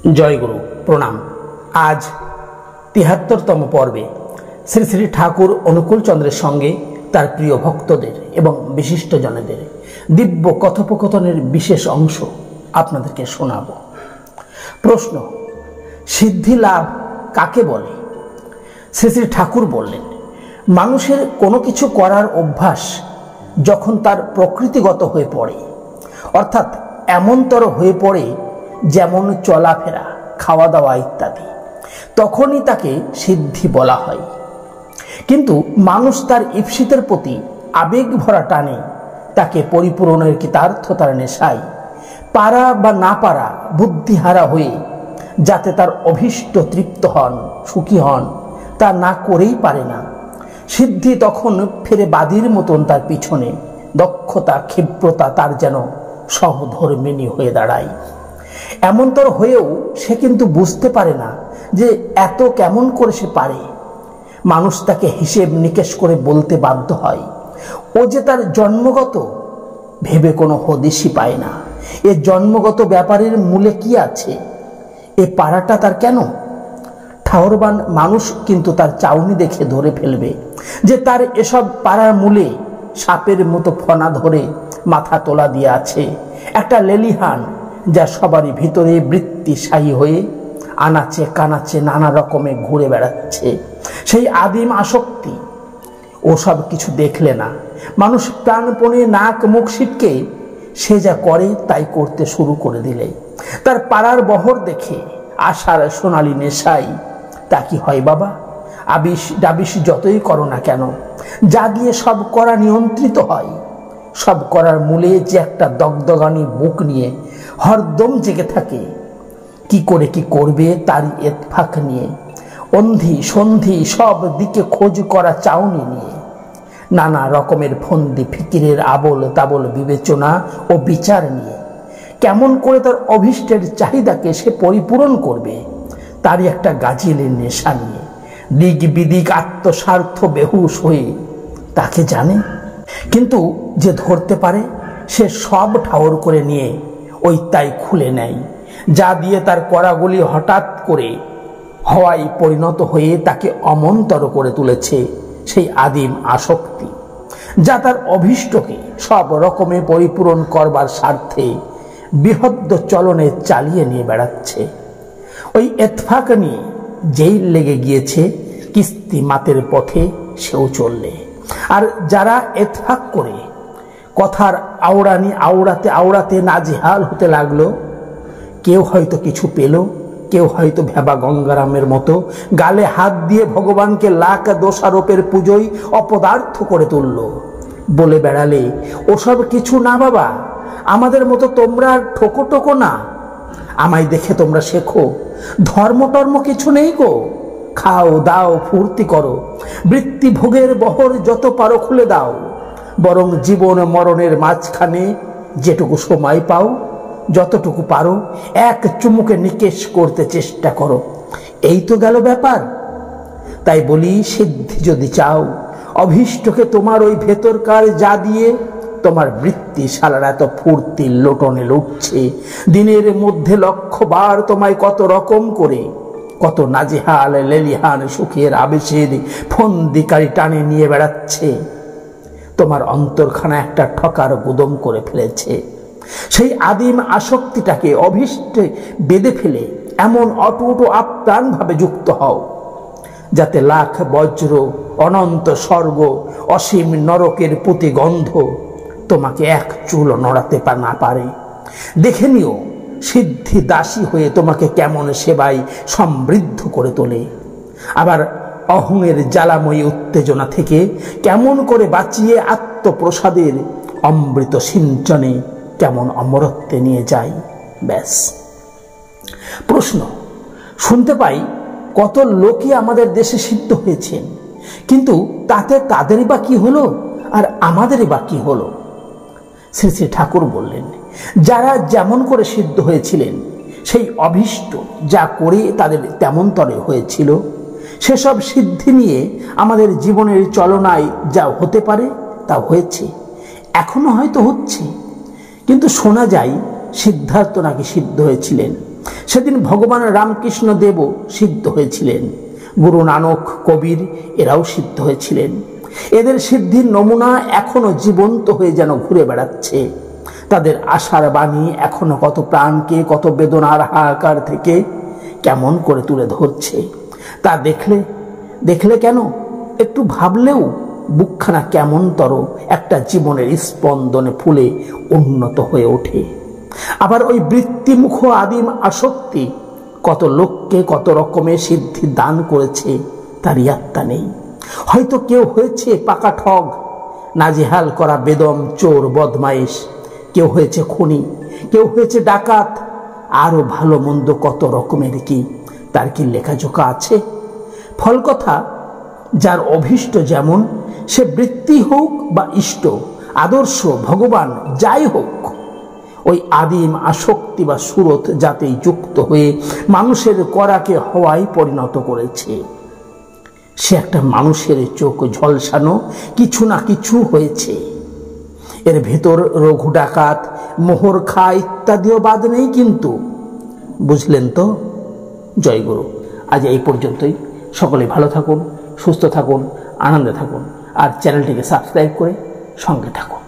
জয়গুরু প্রণাম। আজ ৭৩তম পর্বে শ্রী শ্রী ঠাকুর অনুকূল চন্দ্রের সঙ্গে তার প্রিয় ভক্তদের এবং বিশিষ্টজনেদের দিব্য কথোপকথনের বিশেষ অংশ আপনাদেরকে শোনাব। প্রশ্ন: সিদ্ধি লাভ কাকে বলে? শ্রী শ্রী ঠাকুর বললেন, মানুষের কোনো কিছু করার অভ্যাস যখন তার প্রকৃতিগত হয়ে পড়ে, অর্থাৎ এমনতর হয়ে পড়ে যেমন চলাফেরা, খাওয়া দাওয়া ইত্যাদি, তখনই তাকে সিদ্ধি বলা হয়। কিন্তু মানুষ তার ঈপ্সিতের প্রতি আবেগ ভরা টানে তাকে পরিপূরণের কৃতার্থতার নেশায় পারা বা না পারা বুদ্ধিহারা হয়ে যাতে তার অভীষ্ট তৃপ্ত হন, সুখী হন, তা না করেই পারে না। সিদ্ধি তখন ফেরে বাদির মতন তার পিছনে দক্ষতা, ক্ষিপ্রতা তার যেন সহধর্মিণী হয়ে দাঁড়ায়। এমনতর হয়েও সে কিন্তু বুঝতে পারে না যে এত কেমন করে সে পারে। মানুষ তাকে হিসেব নিকেশ করে বলতে বাধ্য হয়, ও যে তার জন্মগত, ভেবে কোনো হদিশই পায় না এ জন্মগত ব্যাপারের মূলে কি আছে, এ পারাটা তার কেন। ঠাওরবান মানুষ কিন্তু তার চাউনি দেখে ধরে ফেলবে যে তার এসব পারার মূলে সাপের মতো ফনা ধরে মাথা তোলা দিয়ে আছে একটা লেলিহান, যা সবারই ভিতরে বৃত্তিশায়ী হয়ে আনাচে কানাচে নানা রকমে ঘুরে বেড়াচ্ছে। সেই আদিম আসক্তি। ওসব কিছু দেখলে না মানুষ প্রাণপণে নাক মুখ সিটকে সে যা করে তাই করতে শুরু করে দিলে তার পাড়ার বহর দেখে আশার সোনালী নেশাই তা কি হয় বাবা? আবিষ ডাবিষ যতই করো না কেন, যা দিয়ে সব করা নিয়ন্ত্রিত হয়। সব করার মূলে যে একটা দগদগানি বুক নিয়ে হরদম জেগে থাকে, কি করে কি করবে তারই এতফাক নিয়ে, অন্ধি সন্ধি সব দিকে খোঁজ করা চাউনি নিয়ে, নানা রকমের ফন্দি ফিকিরের আবল তাবল বিবেচনা ও বিচার নিয়ে কেমন করে তার অভীষ্টের চাহিদাকে সে পরিপূরণ করবে তারই একটা গাজিলের নেশা নিয়ে দিক বিদিক আত্মস্বার্থ বেহুশ হয়ে তাকে জানে। কিন্তু যে ধরতে পারে সে সব ঠাওর করে নিয়ে ওই তাই খুলে নেয়, যা দিয়ে তার করাগুলি হঠাৎ করে হওয়ায় পরিণত হয়ে তাকে অমন্তর করে তুলেছে সেই আদিম আসক্তি, যা তার অভীষ্টকে সব রকমে পরিপূরণ করবার স্বার্থে বৃহদ্দ চলনে চালিয়ে নিয়ে বেড়াচ্ছে। ওই এতফাক নিয়ে যেই লেগে গিয়েছে কিস্তি মাতের পথে সেও চললে। আর যারা এতফাক করে কথার আওড়ানি আওড়াতে আওড়াতে নাজেহাল হতে লাগলো, কেউ হয়তো কিছু পেল, কেউ হয়তো ভেবা গঙ্গারামের মতো গালে হাত দিয়ে ভগবানকে লাখ দোষারোপের পুজোয় অপদার্থ করে তুলল। বলে বেড়ালে, ওসব কিছু না বাবা, আমাদের মতো তোমরা ঠোকো টোকো না, আমায় দেখে তোমরা শেখো, ধর্ম টর্ম কিছু নেই গো, খাও দাও ফুর্তি করো, বৃত্তি ভোগের বহর যত পারো খুলে দাও, বরং জীবন মরণের মাঝখানে যেটুকু সময় পাও যতটুকু পারো এক চুমুকে নিকেশ করতে চেষ্টা করো। এই তো গেল ব্যাপার। তাই বলি, সিদ্ধি যদি চাও, অভীষ্টকে তোমার ওই ভেতরকার যা দিয়ে তোমার বৃত্তি সালার এত ফুর্তি লোটনে লুটছে, দিনের মধ্যে লক্ষবার তোমায় কত রকম করে কত নাজেহাল লেলিহান সুখের আবেশের ফন্দিকারী টানে নিয়ে বেড়াচ্ছে, তোমার অন্তরখানা একটা ঠকার গুদম করে ফেলেছে। সেই আদিম আসক্তিটাকে অভীষ্টে বেঁধে ফেলে এমন অটুট আপ্রাণ ভাবে যুক্ত হও যাতে লাখ বজ্র, অনন্ত স্বর্গ, অসীম নরকের প্রতিগন্ধ তোমাকে এক চুল নড়াতে না পারে। দেখে নিও সিদ্ধি দাসী হয়ে তোমাকে কেমন সেবায় সমৃদ্ধ করে তোলে, আবার অহংয়ের জ্বালাময়ী উত্তেজনা থেকে কেমন করে বাঁচিয়ে আত্মপ্রসাদের অমৃত সিঞ্চনে কেমন অমরত্বে নিয়ে যায়। ব্যাস। প্রশ্ন: শুনতে পাই কত লোকই আমাদের দেশে সিদ্ধ হয়েছেন, কিন্তু তাতে তাদেরই বা কি হলো আর আমাদেরই বা কি হলো? শ্রী শ্রী ঠাকুর বললেন, যারা যেমন করে সিদ্ধ হয়েছিলেন, সেই অভীষ্ট যা করে তাদের তেমন তরে হয়েছিল, সেসব সিদ্ধি নিয়ে আমাদের জীবনের চলনায় যা হতে পারে তা হয়েছে, এখনো হয়তো হচ্ছে। কিন্তু শোনা যায় সিদ্ধার্থ নাকি সিদ্ধ হয়েছিলেন সেদিন ভগবান রামকৃষ্ণ দেবও সিদ্ধ হয়েছিলেন, গুরু নানক, কবির এরাও সিদ্ধ হয়েছিলেন। এদের সিদ্ধির নমুনা এখনো জীবন্ত হয়ে যেন ঘুরে বেড়াচ্ছে। তাদের আশার বাণী এখনো কত প্রাণকে, কত বেদনার হাহাকার থেকে কেমন করে তুলে ধরছে। তা দেখলে কেন, একটু ভাবলেও বুকখানা কেমনতর একটা জীবনের স্পন্দনে ফুলে উন্নত হয়ে ওঠে। আবার ওই বৃত্তিমুখ আদিম আসক্তি কত লোককে কত রকমের সিদ্ধি দান করেছে তার ইয়াত্তা নেই। হয়তো কেউ হয়েছে পাকা ঠগ, নাজেহাল করা বেদম চোর বদমাইশ, কেউ হয়েছে খুনি, কেউ হয়েছে ডাকাত, আরো ভালো মন্দ কত রকমের কি তার কি লেখাজোখা আছে? ফল কথা, যার অভীষ্ট যেমন, সে বৃত্তি হোক বা ইষ্ট, আদর্শ, ভগবান যাই হোক, ওই আদিম আসক্তি বা সুরত যাতেই যুক্ত হয়ে মানুষের করাকে হওয়ায় পরিণত করেছে। সে একটা মানুষের চোখ ঝলসানো কিছু না কিছু হয়েছে। এর ভেতর রঘু ডাকাত, মোহর খা ইত্যাদিও বাদ নেই কিন্তু। বুঝলেন তো? জয় গুরু। আজ এই পর্যন্তই। সকলে ভালো থাকুন, সুস্থ থাকুন, আনন্দে থাকুন, আর চ্যানেলটিকে সাবস্ক্রাইব করে সঙ্গে থাকুন।